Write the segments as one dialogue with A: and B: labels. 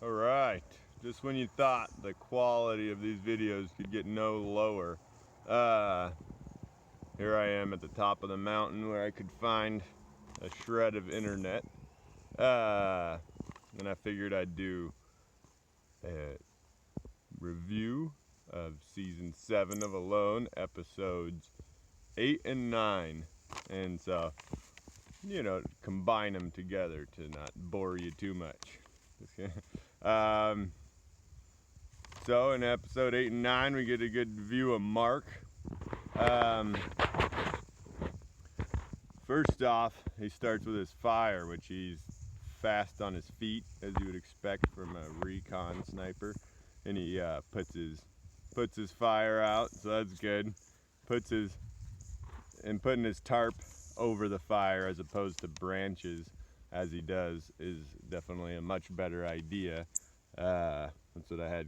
A: Alright, just when you thought the quality of these videos could get no lower, here I am at the top of the mountain where I could find a shred of internet. And I figured I'd do a review of season 7 of Alone, episodes 8 and 9. And so, combine them together to not bore you too much. So in episode 8 and 9 we get a good view of Mark. First off, he starts with his fire, which he's fast on his feet, as you would expect from a recon sniper, and he puts his fire out, so that's good. Putting his tarp over the fire as opposed to branches as he does is definitely a much better idea. That's what I had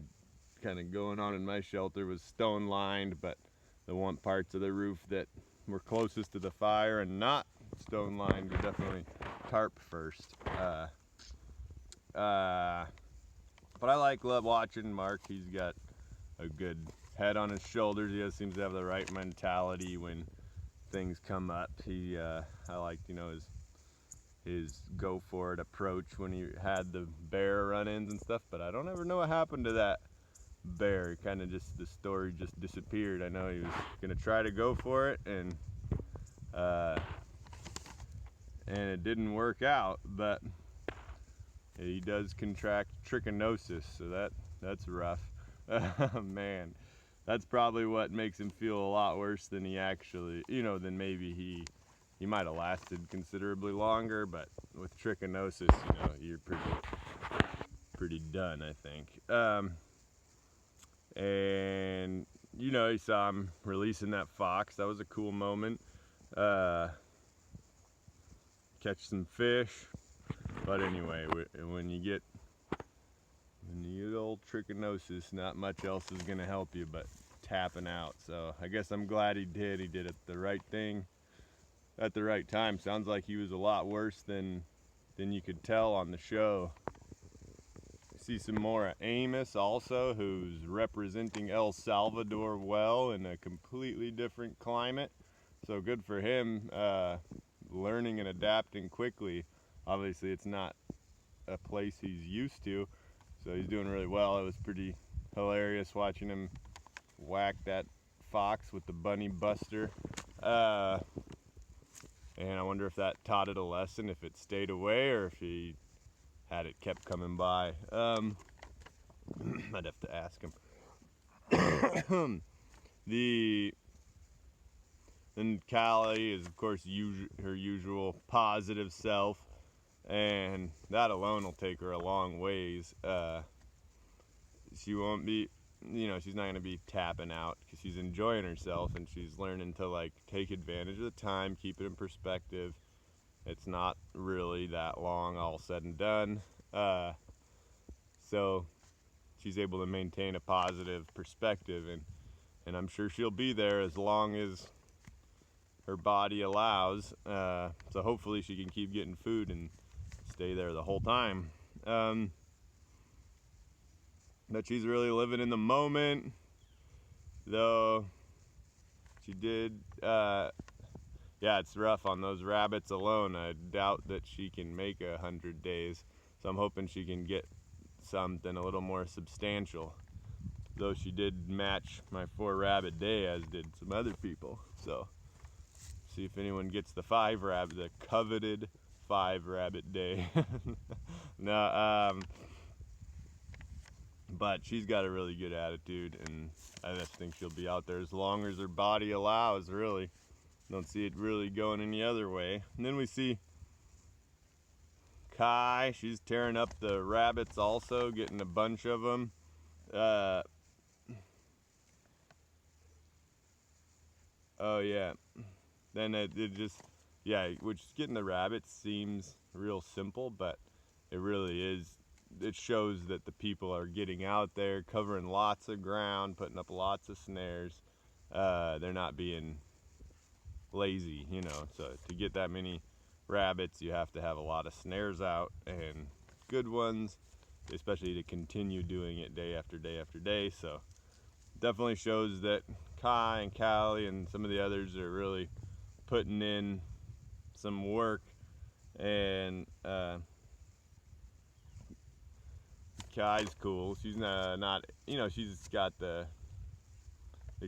A: kind of going on in my shelter, was stone lined, but the one parts of the roof that were closest to the fire and not stone lined were definitely tarp first. But I love watching Mark. He's got a good head on his shoulders. He seems to have the right mentality when things come up. I liked, his go for it approach when he had the bear run-ins and stuff, but I don't ever know what happened to that bear. Kind of just, the story just disappeared. I know he was gonna try to go for it, and it didn't work out, but he does contract trichinosis, so that's rough. Man, that's probably what makes him feel a lot worse than he actually, than maybe he might have lasted considerably longer, but with trichinosis, you're pretty done, I think. And you saw him releasing that fox. That was a cool moment. Catch some fish. But anyway, when you get old trichinosis, not much else is gonna help you but tapping out. So I guess I'm glad he did. He did it the right thing at the right time. Sounds like he was a lot worse than you could tell on the show. See some more of Amos also, who's representing El Salvador well in a completely different climate. So good for him, learning and adapting quickly. Obviously it's not a place he's used to, so he's doing really well. It was pretty hilarious watching him whack that fox with the bunny buster. And I wonder if that taught it a lesson, if it stayed away or if he had it kept coming by. I'd have to ask him. Then Callie is, of course, her usual positive self, and that alone will take her a long ways. She won't be, she's not going to be tapping out because she's enjoying herself, and she's learning to take advantage of the time, keep it in perspective. It's not really that long, all said and done. So she's able to maintain a positive perspective, and I'm sure she'll be there as long as her body allows. So hopefully she can keep getting food and stay there the whole time. But she's really living in the moment, though she did, yeah, it's rough on those rabbits alone. I doubt that she can make 100 days, so I'm hoping she can get something a little more substantial, though she did match my 4 rabbit day, as did some other people. So see if anyone gets the coveted 5 rabbit day. No, but she's got a really good attitude, and I just think she'll be out there as long as her body allows, really. Don't see it really going any other way. And then we see Kai. She's tearing up the rabbits also, getting a bunch of them. Oh yeah. Then it just, yeah, which getting the rabbits seems real simple, but it really is. It shows that the people are getting out there, covering lots of ground, putting up lots of snares. They're not being lazy, so to get that many rabbits you have to have a lot of snares out, and good ones, especially to continue doing it day after day after day. So definitely shows that Kai and Callie and some of the others are really putting in some work. And Kai's cool. She's not, you know, she's got they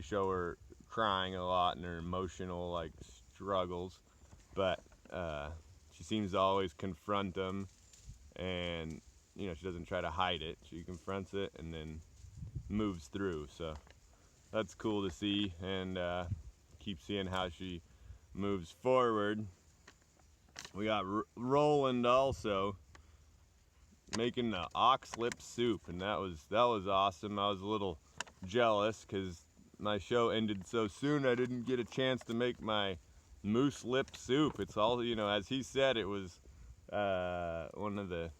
A: show her crying a lot and her emotional like struggles, but she seems to always confront them, and you know, she doesn't try to hide it. She confronts it and then moves through. So that's cool to see, and keep seeing how she moves forward. We got Roland also making the ox lip soup, and that was awesome. I was a little jealous because my show ended so soon. I didn't get a chance to make my moose lip soup. It's all, you know, as he said, it was one of the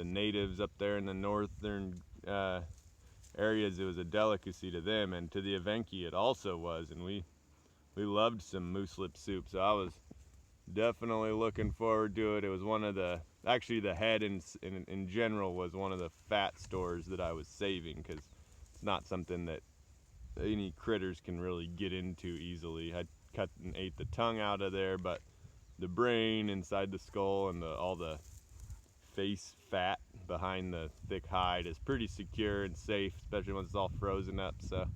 A: natives up there in the northern areas. It was a delicacy to them, and to the Evenki it also was, and we loved some moose lip soup. So I was definitely looking forward to it. It was one of the, actually the head in general was one of the fat stores that I was saving, because it's not something that any critters can really get into easily. I cut and ate the tongue out of there, but the brain inside the skull and all the face fat behind the thick hide is pretty secure and safe, especially once it's all frozen up. So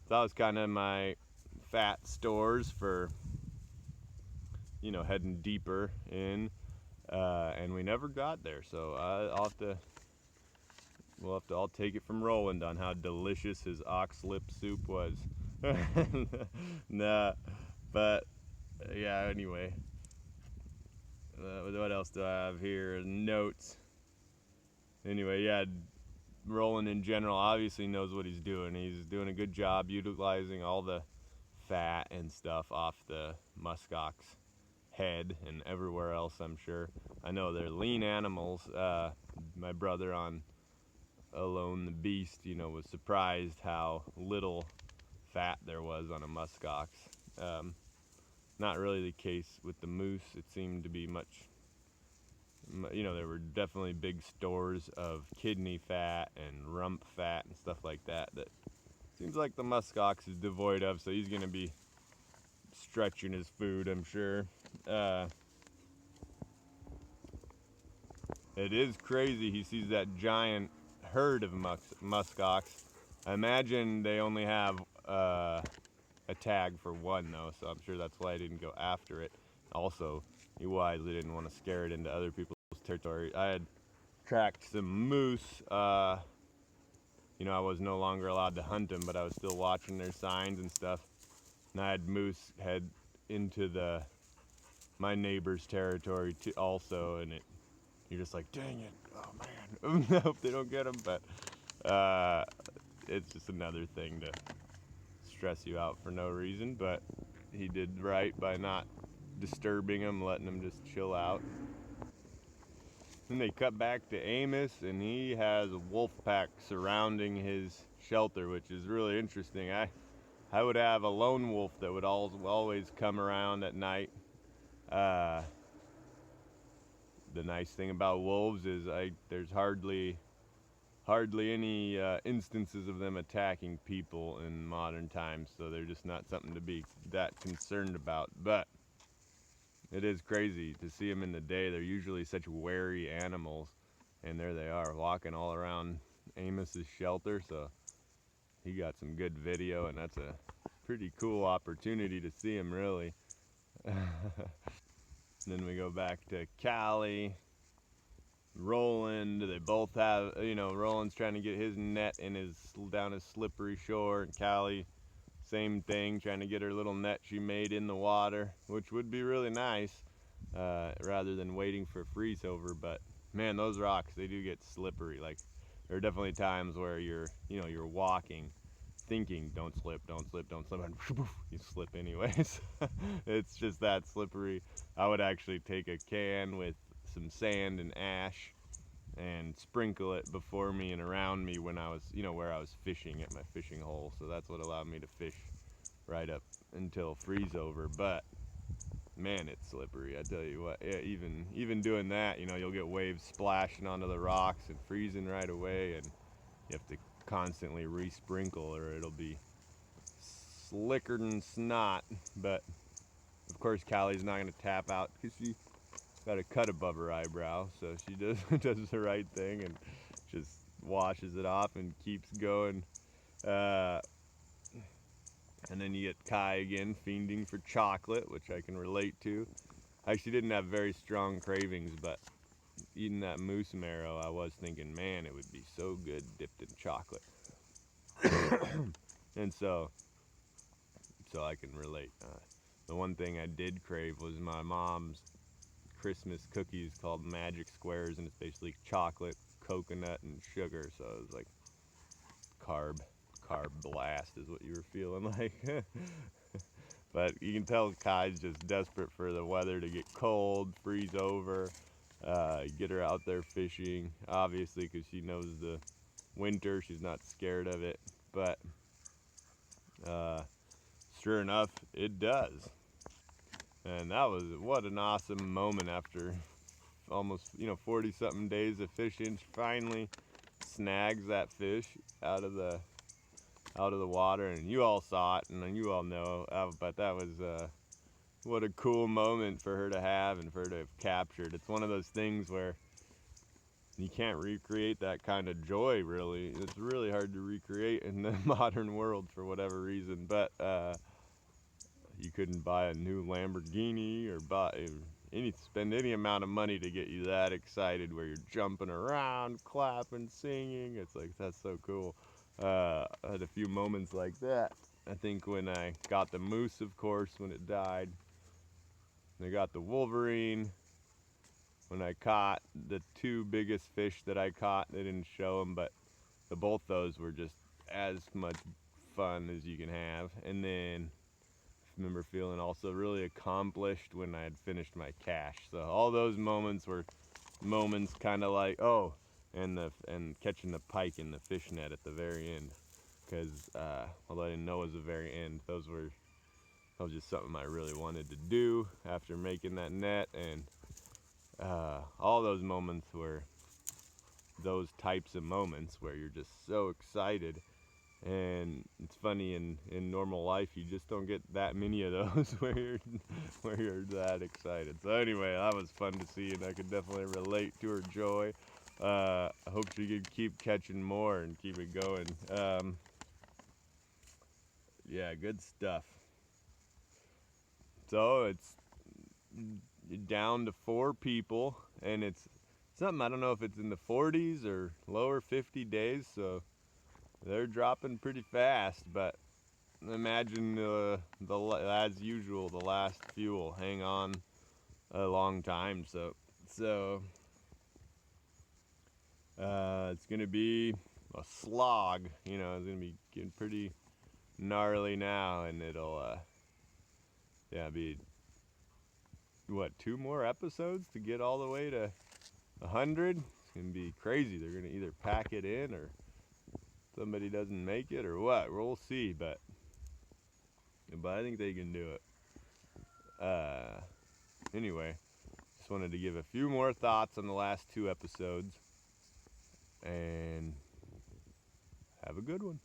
A: that was kind of my fat stores for, you know, heading deeper in, and we never got there. So I'll take it from Roland on how delicious his ox lip soup was. Nah, but yeah, anyway, what else do I have here? Notes. Anyway, yeah, Roland in general obviously knows what he's doing. He's doing a good job utilizing all the fat and stuff off the muskox head and everywhere else, I'm sure. I know they're lean animals. My brother on Alone the Beast, you know, was surprised how little fat there was on a muskox. Not really the case with the moose. It seemed to be much, you know, there were definitely big stores of kidney fat and rump fat and stuff like that seems like the muskox is devoid of, so he's gonna be stretching his food, I'm sure. It is crazy. He sees that giant herd of muskox. I imagine they only have a tag for one, though, so I'm sure that's why I didn't go after it. Also, he wisely didn't want to scare it into other people's territory. I had tracked some moose. You know, I was no longer allowed to hunt them, but I was still watching their signs and stuff. And I had moose head into my neighbor's territory too, also, and you're just like, dang it, oh man, I hope they don't get them. But it's just another thing to stress you out for no reason. But he did right by not disturbing them, letting them just chill out. Then they cut back to Amos, and he has a wolf pack surrounding his shelter, which is really interesting. I would have a lone wolf that would always come around at night. The nice thing about wolves is there's hardly any instances of them attacking people in modern times, so they're just not something to be that concerned about. But it is crazy to see them in the day. They're usually such wary animals, and there they are walking all around Amos's shelter. So he got some good video, and that's a pretty cool opportunity to see him, really. Then we go back to Callie, Roland. They both have, you know, Roland's trying to get his net down his slippery shore, and Callie, same thing, trying to get her little net she made in the water, which would be really nice, rather than waiting for freeze over. But man, those rocks, they do get slippery. Like, there are definitely times where you're walking, thinking, don't slip, and you slip anyways. It's just that slippery. I would actually take a can with some sand and ash and sprinkle it before me and around me when I was, where I was fishing at my fishing hole. So that's what allowed me to fish right up until freeze over. But man, it's slippery. I tell you what, yeah, even doing that, you'll get waves splashing onto the rocks and freezing right away, and you have to constantly re-sprinkle or it'll be slicker than snot. But of course, Callie's not gonna tap out because she got a cut above her eyebrow, so she does does the right thing and just washes it off and keeps going. And then you get Kai again fiending for chocolate, which I can relate to. I actually didn't have very strong cravings, but eating that moose marrow, I was thinking, man, it would be so good dipped in chocolate. And so I can relate. The one thing I did crave was my mom's Christmas cookies called Magic Squares, and it's basically chocolate, coconut, and sugar. So it was like carb blast is what you were feeling like. But you can tell Kai's just desperate for the weather to get cold, freeze over, get her out there fishing, obviously, because she knows the winter. She's not scared of it. But sure enough, it does. And what an awesome moment after almost 40 something days of fishing. She finally snags that fish out of the water, and you all saw it and you all know, but that was what a cool moment for her to have and for her to have captured. It's one of those things where you can't recreate that kind of joy, really. It's really hard to recreate in the modern world for whatever reason, but you couldn't buy a new Lamborghini or spend any amount of money to get you that excited where you're jumping around, clapping, singing. It's like, that's so cool. I had a few moments like that. I think when I got the moose, of course, when it died. I got the wolverine. When I caught the two biggest fish that I caught, they didn't show them, but both those were just as much fun as you can have. And then I remember feeling also really accomplished when I had finished my cache. So all those moments were moments kind of like, oh, and catching the pike in the fish net at the very end, because although I didn't know it was the very end, that was just something I really wanted to do after making that net. And all those moments were those types of moments where you're just so excited. And it's funny, in normal life you just don't get that many of those where you're that excited. So anyway, that was fun to see, and I could definitely relate to her joy. I hope she could keep catching more and keep it going. Yeah, good stuff. So it's down to 4 people, and it's something, I don't know if it's in the 40s or lower 50 days, so they're dropping pretty fast. But imagine as usual, the last few will hang on a long time. So it's gonna be a slog. It's gonna be getting pretty gnarly now, and it'll be 2 more episodes to get all the way to 100. It's gonna be crazy. They're gonna either pack it in or somebody doesn't make it or what. We'll see, but I think they can do it. Anyway, just wanted to give a few more thoughts on the last 2 episodes, and have a good one.